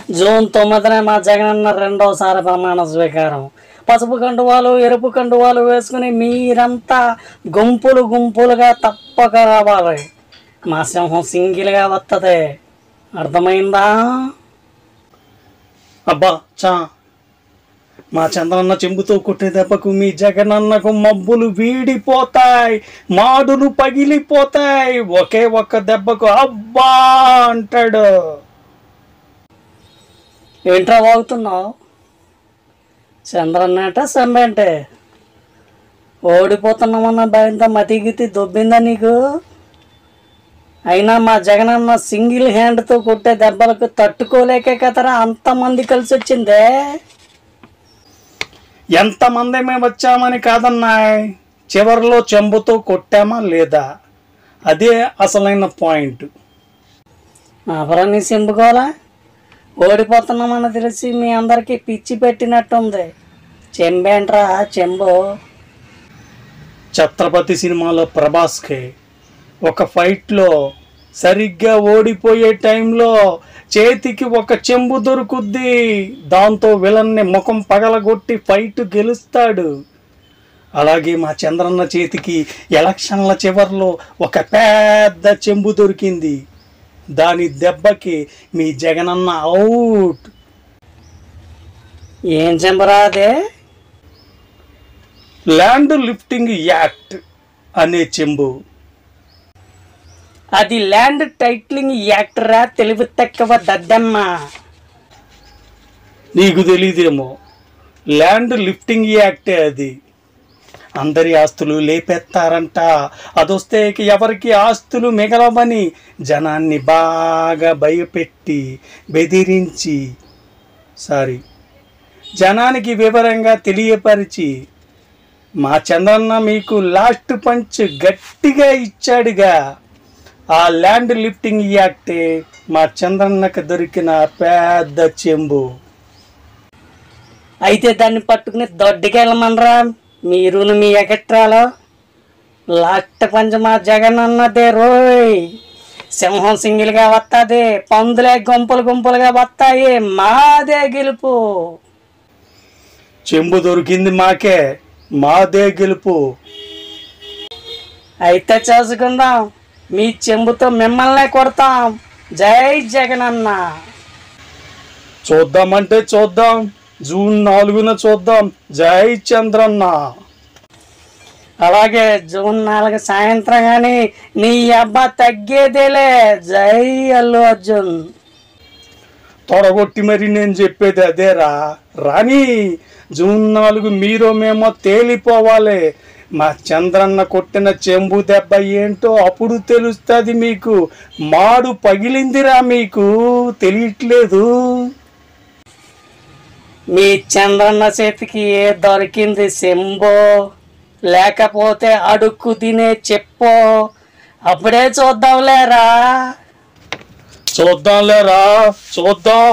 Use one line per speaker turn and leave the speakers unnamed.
June 9న మా జగనన్న రెండోసారి ప్రమాణ స్వీకారం. పసుపు కండువాలు ఎరుపు కండువాలు వేసుకుని మీరంతా గుంపులు గుంపులుగా తప్పక రావాలి. మా సింహం సింగిల్గా వస్తుంది, అర్థమైందా?
అబ్బా చా, మా చంద్రన్న చెంబుతో కొట్టే దెబ్బకు మీ జగనన్నకు మబ్బులు వీడిపోతాయి, మాడులు పగిలిపోతాయి. ఒకే ఒక్క దెబ్బకు అబ్బా అంటాడు.
ఏంట్రా వాగుతున్నావు? చంద్రన్న అంటే సెంబేంటే ఓడిపోతున్నామన్న భయంతో మతిగితి దొబ్బిందా నీకు? అయినా మా జగనన్న సింగిల్ హ్యాండ్తో కొట్టే దెబ్బలకు తట్టుకోలేకే కదరా అంతమంది కలిసి వచ్చిందే.
ఎంతమంది మేము వచ్చామని కాదన్నాయ్, చివరిలో చెంబుతో కొట్టామా లేదా, అదే అసలైన పాయింట్.
అపరాన్ని సింపుకోవాలా? ఓడిపోతున్నామని తెలిసి మీ అందరికీ పిచ్చి పెట్టినట్టుంది. చెంబేంట్రా చెంబు?
ఛత్రపతి సినిమాలో ప్రభాస్కి ఒక ఫైట్లో సరిగ్గా ఓడిపోయే టైంలో చేతికి ఒక చెంబు దొరుకుద్ది. దాంతో విలన్ని ముఖం పగలగొట్టి ఫైట్ గెలుస్తాడు. అలాగే మా చంద్రన్న చేతికి ఎలక్షన్ల చివర్లో ఒక పెద్ద చెంబు దొరికింది. దాని దెబ్బకి మీ జగనన్న అవుట్.
ఏం చెంబరా అదే?
ల్యాండ్ లిఫ్టింగ్ యాక్ట్ అనే చెంబు.
అది ల్యాండ్ టైటిలింగ్ యాక్టరా తెలివి తక్కువ దద్దమ్మ.
నీకు తెలీదేమో, ల్యాండ్ లిఫ్టింగ్ యాక్టే అది. అందరి ఆస్తులు లేపెత్తారంట. అదొస్తే ఎవరికి ఆస్తులు మిగలవని జనాన్ని బాగా భయపెట్టి బెదిరించి జనానికి వివరంగా తెలియపరిచి మా చంద్రన్న మీకు లాస్ట్ పంచ్ గట్టిగా ఇచ్చాడుగా. ఆ ల్యాండ్ లిఫ్టింగ్ యాక్టే మా చంద్రన్నకు దొరికిన పెద్ద చెంబు.
అయితే దాన్ని పట్టుకుని దొడ్డికెళ్ళమనరా మీరు మీ ఎగట్రాలో. లాస్ట్ పంచ్ మా జగనన్నదే రోయ్. సింహం సింగిల్గా వస్తుంది, పందులే గుంపులు గుంపులుగా వస్తాయి. మాదే గెలుపు.
చెంబు దొరికింది మాకే, మాదే గెలుపు.
అయితే చేసుకుందాం, మీ చెంబుతో మిమ్మల్నే కొడతాం. జై జగనన్న.
చూద్దామంటే చూద్దాం, జూన్ 4న చూద్దాం. జై చంద్రన్న.
అలాగే జూన్ 4 సాయంత్రం కానీ నీ అబ్బా తగ్గేదేలే. జై అల్లు అర్జున్.
తొడగొట్టి మరి నేను చెప్పేది అదేరా. రాని జూన్ 4 మీరో మేమో తేలిపోవాలి. మా చంద్రన్న కొట్టిన చెంబు దెబ్బ ఏంటో అప్పుడు తెలుస్తుంది మీకు. మాడు పగిలిందిరా, మీకు తెలియట్లేదు.
మీ చంద్రన్న చేతికి ఏ దొరికింది చెంబో, లేకపోతే అడుక్కు తినే చెప్పో, అప్పుడే చూద్దాంలేరా.
చూద్దాంలేరా, చూద్దాం.